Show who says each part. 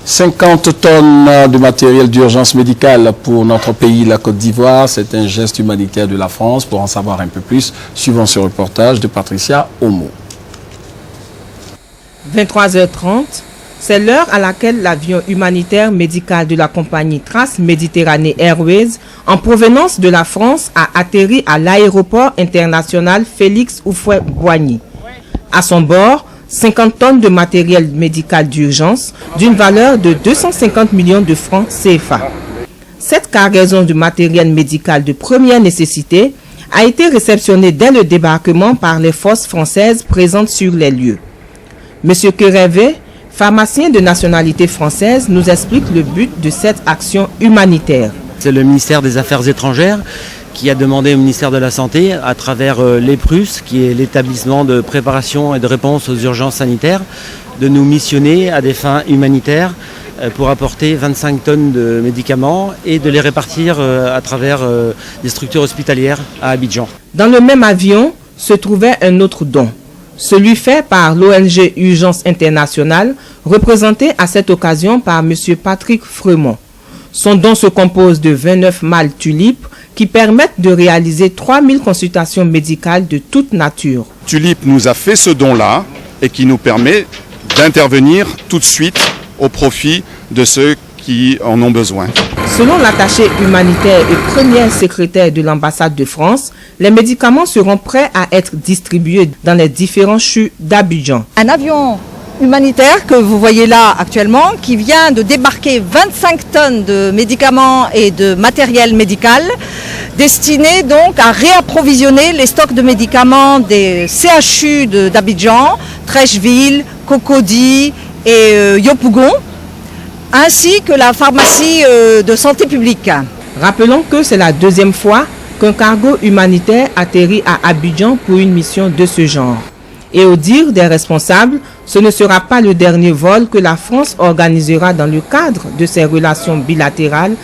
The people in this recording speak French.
Speaker 1: 50 tonnes de matériel d'urgence médicale pour notre pays, la Côte d'Ivoire. C'est un geste humanitaire de la France. Pour en savoir un peu plus, suivons ce reportage de Patricia Omo.
Speaker 2: 23h30, c'est l'heure à laquelle l'avion humanitaire médical de la compagnie Trans-Méditerranée Airways, en provenance de la France, a atterri à l'aéroport international Félix Houphouët-Boigny. À son bord, 50 tonnes de matériel médical d'urgence d'une valeur de 250 millions de francs CFA. Cette cargaison de matériel médical de première nécessité a été réceptionnée dès le débarquement par les forces françaises présentes sur les lieux. Monsieur Kerevé, pharmacien de nationalité française, nous explique le but de cette action humanitaire.
Speaker 3: C'est le ministère des Affaires étrangères qui a demandé au ministère de la Santé, à travers l'EPRUS, qui est l'établissement de préparation et de réponse aux urgences sanitaires, de nous missionner à des fins humanitaires pour apporter 25 tonnes de médicaments et de les répartir à travers des structures hospitalières à Abidjan.
Speaker 2: Dans le même avion se trouvait un autre don, celui fait par l'ONG Urgence Internationale, représenté à cette occasion par M. Patrick Fremont. Son don se compose de 29 mâles tulipes qui permettent de réaliser 3000 consultations médicales de toute nature.
Speaker 4: Tulip nous a fait ce don-là et qui nous permet d'intervenir tout de suite au profit de ceux qui en ont besoin.
Speaker 2: Selon l'attaché humanitaire et première secrétaire de l'ambassade de France, les médicaments seront prêts à être distribués dans les différents CHU d'Abidjan.
Speaker 5: Un avion humanitaire que vous voyez là actuellement, qui vient de débarquer 25 tonnes de médicaments et de matériel médical, destiné donc à réapprovisionner les stocks de médicaments des CHU d'Abidjan, Trècheville, Cocody et Yopougon, ainsi que la pharmacie de santé publique.
Speaker 2: Rappelons que c'est la deuxième fois qu'un cargo humanitaire atterrit à Abidjan pour une mission de ce genre. Et au dire des responsables, ce ne sera pas le dernier vol que la France organisera dans le cadre de ses relations bilatérales